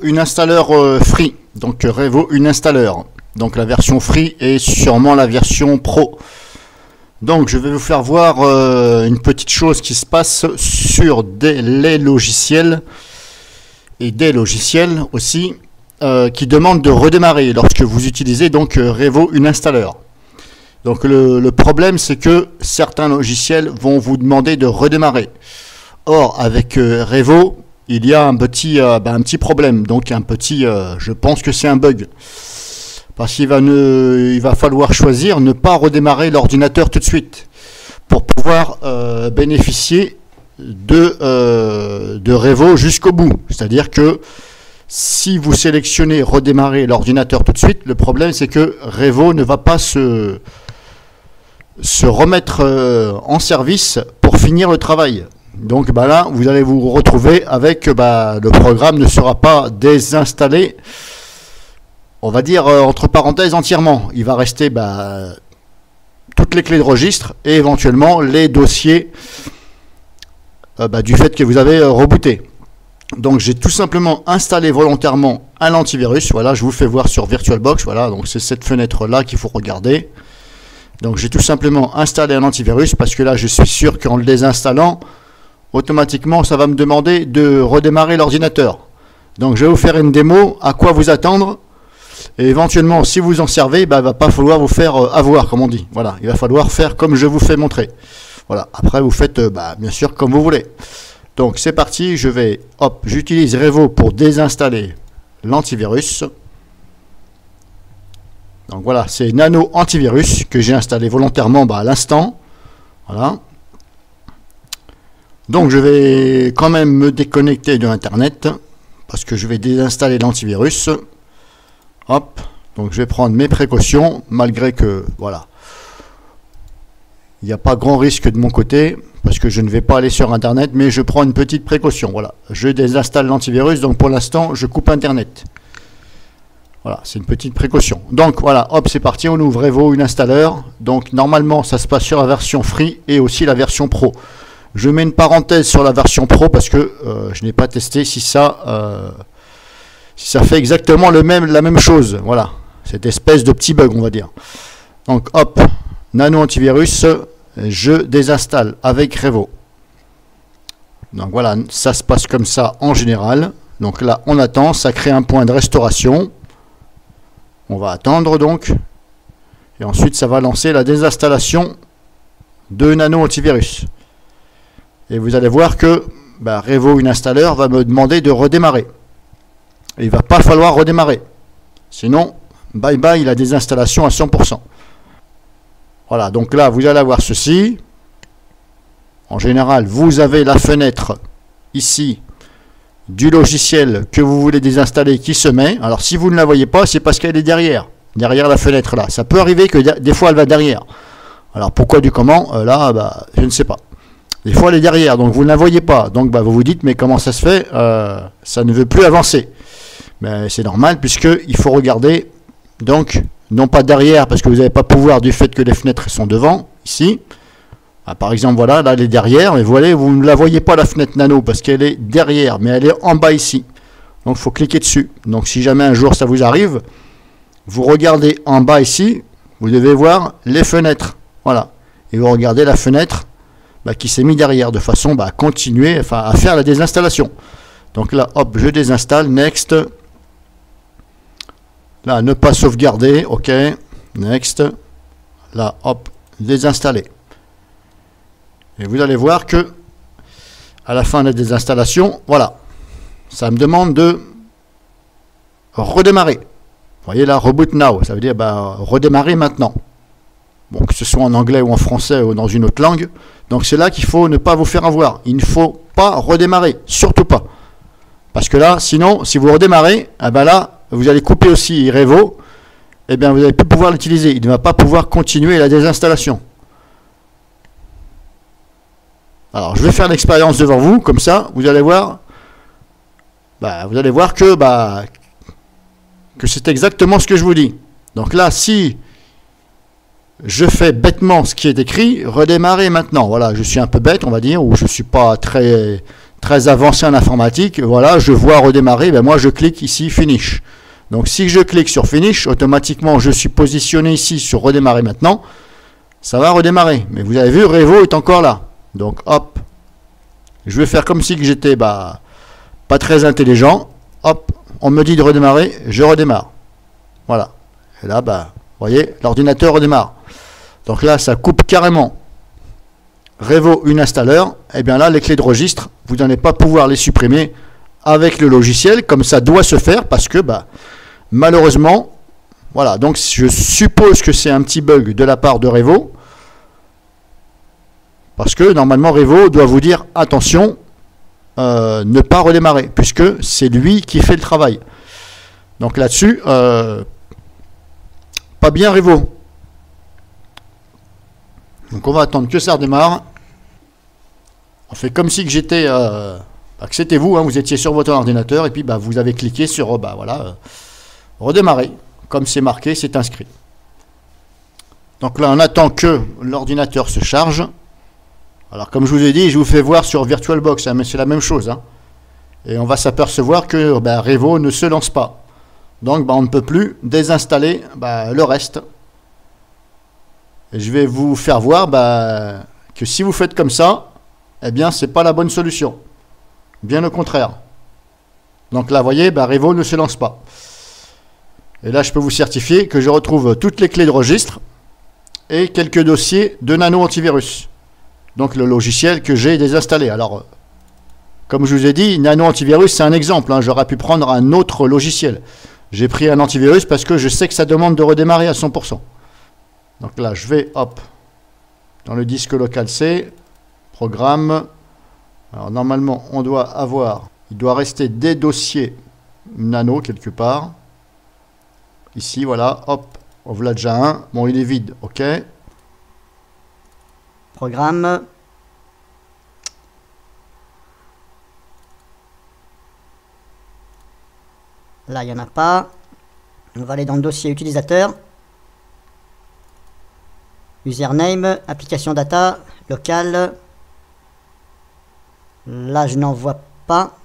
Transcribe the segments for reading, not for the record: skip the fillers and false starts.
Une installeur free, donc Revo une installeur. Donc la version free est sûrement la version pro. Donc je vais vous faire voir une petite chose qui se passe sur les logiciels et des logiciels aussi qui demandent de redémarrer lorsque vous utilisez donc Revo une installeur. Donc le problème c'est que certains logiciels vont vous demander de redémarrer. Or avec Revo il y a un petit problème, donc un petit, je pense que c'est un bug. Parce qu'il va falloir choisir ne pas redémarrer l'ordinateur tout de suite pour pouvoir bénéficier de Revo jusqu'au bout. C'est-à-dire que si vous sélectionnez redémarrer l'ordinateur tout de suite, le problème c'est que Revo ne va pas se remettre en service pour finir le travail. Donc là, vous allez vous retrouver avec le programme ne sera pas désinstallé, on va dire entre parenthèses entièrement. Il va rester toutes les clés de registre et éventuellement les dossiers du fait que vous avez rebooté. Donc j'ai tout simplement installé volontairement un antivirus. Voilà, je vous fais voir sur VirtualBox. Voilà, donc c'est cette fenêtre là qu'il faut regarder. Donc j'ai tout simplement installé un antivirus parce que là je suis sûr qu'en le désinstallant, automatiquement ça va me demander de redémarrer l'ordinateur. Donc je vais vous faire une démo, à quoi vous attendre, et éventuellement si vous en servez, il va pas falloir vous faire avoir, comme on dit. Voilà, il va falloir faire comme je vous fais montrer. Voilà, après vous faites bien sûr comme vous voulez. Donc c'est parti, j'utilise Revo pour désinstaller l'antivirus. Donc voilà, c'est Nano Antivirus que j'ai installé volontairement à l'instant. Voilà. Donc je vais quand même me déconnecter de Internet parce que je vais désinstaller l'antivirus. Hop, donc je vais prendre mes précautions malgré que voilà, il n'y a pas grand risque de mon côté parce que je ne vais pas aller sur Internet, mais je prends une petite précaution. Voilà, je désinstalle l'antivirus, donc pour l'instant je coupe Internet. Voilà, c'est une petite précaution. Donc voilà, hop, c'est parti, on ouvre Revo une installeur. Donc normalement ça se passe sur la version free et aussi la version pro. Je mets une parenthèse sur la version pro parce que je n'ai pas testé si ça fait exactement la même chose. Voilà, cette espèce de petit bug on va dire. Donc hop, Nano Antivirus, je désinstalle avec Revo. Donc voilà, ça se passe comme ça en général. Donc là on attend, ça crée un point de restauration. On va attendre donc. Et ensuite ça va lancer la désinstallation de Nano Antivirus. Et vous allez voir que Revo une installeur va me demander de redémarrer. Et il ne va pas falloir redémarrer. Sinon, bye bye la désinstallation à 100%. Voilà, donc là, vous allez avoir ceci. En général, vous avez la fenêtre ici du logiciel que vous voulez désinstaller qui se met. Alors, si vous ne la voyez pas, c'est parce qu'elle est derrière la fenêtre là. Ça peut arriver que des fois, elle va derrière. Alors, pourquoi du comment là, je ne sais pas. Des fois elle est derrière, donc vous ne la voyez pas. Donc vous vous dites, mais comment ça se fait ça ne veut plus avancer. Mais c'est normal, puisqu'il faut regarder, donc, non pas derrière, parce que vous n'avez pas pouvoir du fait que les fenêtres sont devant, ici. Par exemple, voilà, là elle est derrière, mais voilà, vous ne la voyez pas la fenêtre Nano, parce qu'elle est derrière, mais elle est en bas ici. Donc il faut cliquer dessus. Donc si jamais un jour ça vous arrive, vous regardez en bas ici, vous devez voir les fenêtres. Voilà. Et vous regardez la fenêtre qui s'est mis derrière, de façon à continuer, à faire la désinstallation. Donc là, hop, je désinstalle, next. Là, ne pas sauvegarder, ok, next. Là, hop, désinstaller. Et vous allez voir que à la fin de la désinstallation, voilà, ça me demande de redémarrer. Vous voyez là, reboot now, ça veut dire redémarrer maintenant. Bon, que ce soit en anglais ou en français ou dans une autre langue. Donc c'est là qu'il faut ne pas vous faire avoir. Il ne faut pas redémarrer, surtout pas. Parce que là, sinon, si vous redémarrez, là, vous allez couper aussi Revo, et bien vous n'allez plus pouvoir l'utiliser. Il ne va pas pouvoir continuer la désinstallation. Alors je vais faire l'expérience devant vous, comme ça, vous allez voir, que c'est exactement ce que je vous dis. Donc là, si je fais bêtement ce qui est écrit, redémarrer maintenant. Voilà, je suis un peu bête, on va dire, ou je ne suis pas très très avancé en informatique, voilà, je vois redémarrer, ben moi je clique ici Finish. Donc si je clique sur Finish, automatiquement je suis positionné ici sur redémarrer maintenant, ça va redémarrer. Mais vous avez vu, Revo est encore là. Donc hop, je vais faire comme si j'étais pas très intelligent. Hop, on me dit de redémarrer, je redémarre. Voilà. Et là, vous voyez, l'ordinateur redémarre. Donc là, ça coupe carrément. Revo une installeur, et bien là, les clés de registre, vous n'allez pas pouvoir les supprimer avec le logiciel, comme ça doit se faire, parce que malheureusement, voilà, donc je suppose que c'est un petit bug de la part de Revo, parce que normalement Revo doit vous dire attention, ne pas redémarrer, puisque c'est lui qui fait le travail. Donc là-dessus, pas bien Revo. Donc on va attendre que ça redémarre. On fait comme si que j'étais, que c'était vous, hein, vous étiez sur votre ordinateur et puis vous avez cliqué sur voilà, redémarrer. Comme c'est marqué, c'est inscrit. Donc là, on attend que l'ordinateur se charge. Alors comme je vous ai dit, je vous fais voir sur VirtualBox, hein, mais c'est la même chose. Hein. Et on va s'apercevoir que Revo ne se lance pas. Donc on ne peut plus désinstaller le reste. Et je vais vous faire voir que si vous faites comme ça, eh bien, c'est pas la bonne solution. Bien au contraire. Donc là, vous voyez, Revo ne se lance pas. Et là, je peux vous certifier que je retrouve toutes les clés de registre et quelques dossiers de Nano Antivirus. Donc le logiciel que j'ai désinstallé. Alors, comme je vous ai dit, Nano Antivirus, c'est un exemple. Hein. J'aurais pu prendre un autre logiciel. J'ai pris un antivirus parce que je sais que ça demande de redémarrer à 100%. Donc là, je vais, hop, dans le disque local C, programme. Alors normalement, on doit avoir, il doit rester des dossiers Nano quelque part. Ici, voilà, hop, on voilà déjà un. Bon, il est vide, ok. Programme. Là, il n'y en a pas. On va aller dans le dossier utilisateur. Username, application data, local. Là, je n'en vois pas.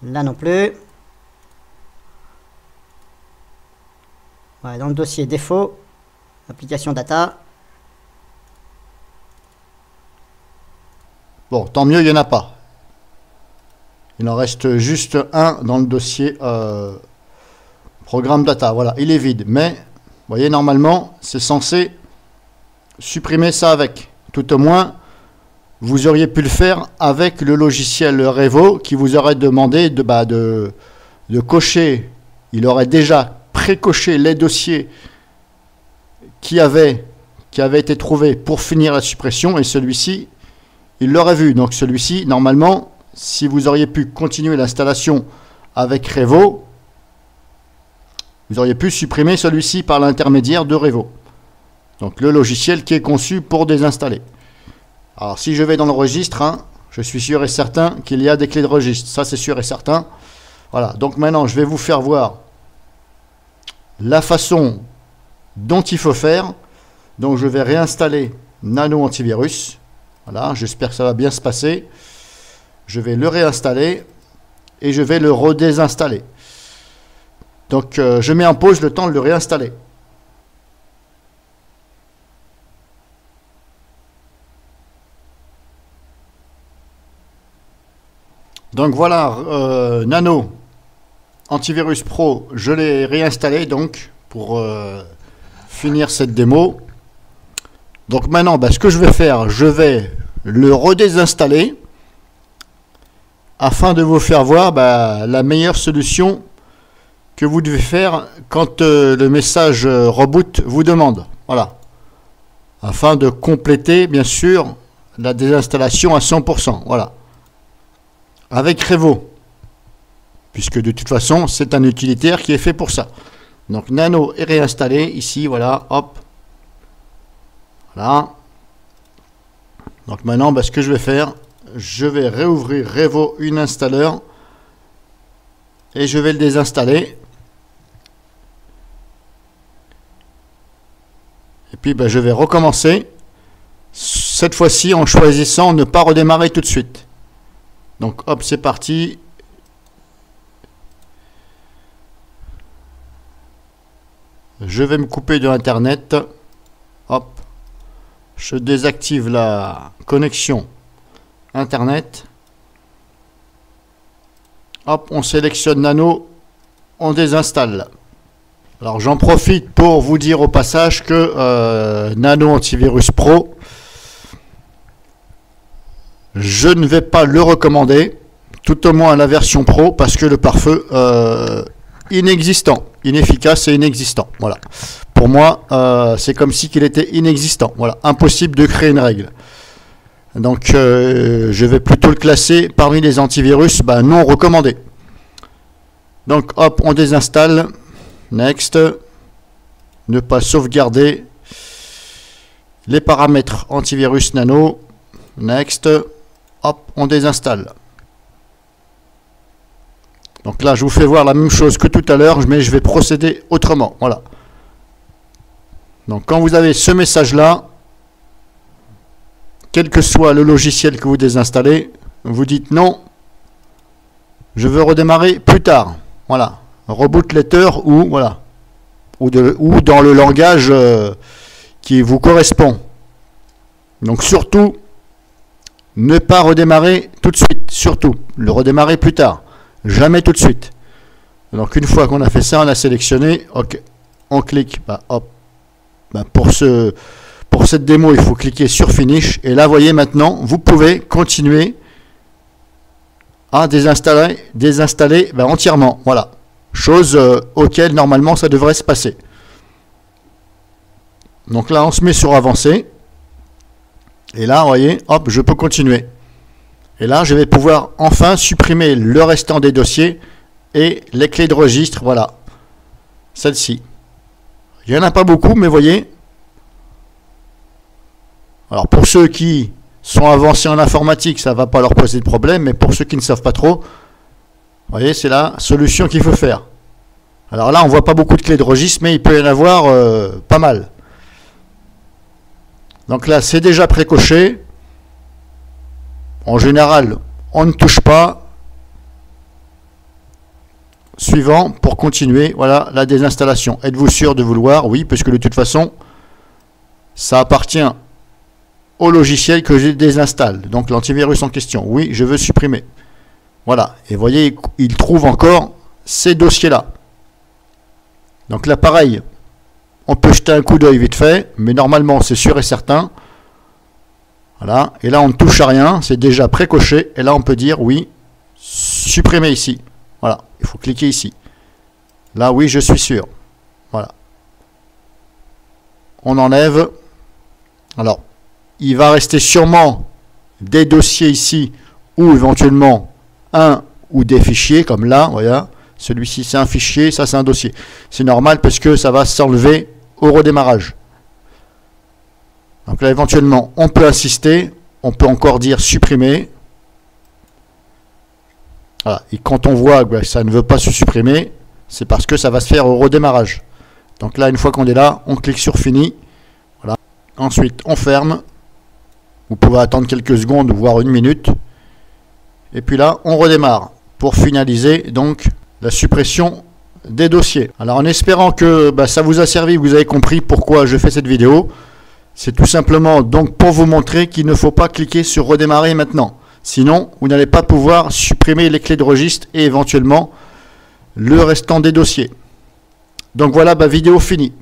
Là non plus. Voilà, dans le dossier défaut, application data. Bon, tant mieux, il n'y en a pas. Il en reste juste un dans le dossier programme data. Voilà, il est vide. Mais, vous voyez, normalement, c'est censé supprimer ça avec. Tout au moins, vous auriez pu le faire avec le logiciel Revo qui vous aurait demandé de cocher. Il aurait déjà pré-coché les dossiers qui avaient été trouvés pour finir la suppression. Et celui-ci, il l'aurait vu. Donc celui-ci, normalement, si vous auriez pu continuer l'installation avec Revo, vous auriez pu supprimer celui-ci par l'intermédiaire de Revo. Donc le logiciel qui est conçu pour désinstaller. Alors si je vais dans le registre, hein, je suis sûr et certain qu'il y a des clés de registre. Ça c'est sûr et certain. Voilà, donc maintenant je vais vous faire voir la façon dont il faut faire. Donc je vais réinstaller Nano Antivirus. Voilà, j'espère que ça va bien se passer. Je vais le réinstaller et je vais le redésinstaller. Donc je mets en pause le temps de le réinstaller. Donc voilà, Nano Antivirus Pro, je l'ai réinstallé donc pour finir cette démo. Donc maintenant, ce que je vais faire, je vais le redésinstaller afin de vous faire voir la meilleure solution que vous devez faire quand le message reboot vous demande. Voilà. Afin de compléter, bien sûr, la désinstallation à 100%. Voilà. Avec Revo. Puisque de toute façon, c'est un utilitaire qui est fait pour ça. Donc Nano est réinstallé. Ici, voilà. Hop. Voilà. Donc maintenant, ce que je vais faire, je vais réouvrir Revo Uninstaller. Et je vais le désinstaller. puis je vais recommencer. Cette fois-ci en choisissant ne pas redémarrer tout de suite. Donc hop, c'est parti. Je vais me couper de Internet. Hop. Je désactive la connexion Internet. Hop, on sélectionne Nano. On désinstalle. Alors j'en profite pour vous dire au passage que Nano Antivirus Pro, je ne vais pas le recommander, tout au moins la version Pro, parce que le pare-feu inexistant, inefficace et inexistant. Voilà. Pour moi, c'est comme si qu'il était inexistant. Voilà, impossible de créer une règle. Donc, je vais plutôt le classer parmi les antivirus non recommandés. Donc, hop, on désinstalle. Next. Ne pas sauvegarder les paramètres antivirus Nano. Next. Hop, on désinstalle. Donc là, je vous fais voir la même chose que tout à l'heure, mais je vais procéder autrement. Voilà. Donc quand vous avez ce message-là, quel que soit le logiciel que vous désinstallez, vous dites non, je veux redémarrer plus tard. Voilà. Reboot letter ou voilà. Ou dans le langage qui vous correspond. Donc surtout, ne pas redémarrer tout de suite. Surtout, le redémarrer plus tard. Jamais tout de suite. Donc une fois qu'on a fait ça, on a sélectionné, ok, on clique, hop. Pour cette démo, il faut cliquer sur Finish. Et là, vous voyez maintenant, vous pouvez continuer à désinstaller entièrement. Voilà. Chose auquel normalement ça devrait se passer. Donc là, on se met sur Avancer. Et là, vous voyez, hop, je peux continuer. Et là, je vais pouvoir enfin supprimer le restant des dossiers et les clés de registre. Voilà. Celle-ci. Il n'y en a pas beaucoup, mais vous voyez. Alors, pour ceux qui sont avancés en informatique, ça ne va pas leur poser de problème. Mais pour ceux qui ne savent pas trop, vous voyez, c'est la solution qu'il faut faire. Alors là, on ne voit pas beaucoup de clés de registre, mais il peut y en avoir pas mal. Donc là, c'est déjà précoché. En général, on ne touche pas. Suivant, pour continuer, voilà la désinstallation. Êtes-vous sûr de vouloir? Oui, puisque de toute façon, ça appartient au logiciel que je désinstalle. Donc l'antivirus en question. Oui, je veux supprimer. Voilà. Et vous voyez, il trouve encore ces dossiers-là. Donc là, pareil, on peut jeter un coup d'œil vite fait, mais normalement, c'est sûr et certain. Voilà. Et là, on ne touche à rien, c'est déjà précoché. Et là, on peut dire oui, supprimer ici. Voilà. Il faut cliquer ici. Là, oui, je suis sûr. Voilà. On enlève. Alors, il va rester sûrement des dossiers ici ou éventuellement un ou des fichiers comme là. Voilà. Celui-ci, c'est un fichier, ça, c'est un dossier. C'est normal parce que ça va s'enlever au redémarrage. Donc là, éventuellement, on peut insister. On peut encore dire supprimer. Voilà. Et quand on voit que ça ne veut pas se supprimer, c'est parce que ça va se faire au redémarrage. Donc là, une fois qu'on est là, on clique sur Fini. Voilà. Ensuite, on ferme. Vous pouvez attendre quelques secondes, voire une minute. Et puis là, on redémarre pour finaliser donc la suppression des dossiers. Alors en espérant que ça vous a servi, vous avez compris pourquoi je fais cette vidéo. C'est tout simplement donc pour vous montrer qu'il ne faut pas cliquer sur redémarrer maintenant. Sinon, vous n'allez pas pouvoir supprimer les clés de registre et éventuellement le restant des dossiers. Donc voilà, vidéo finie.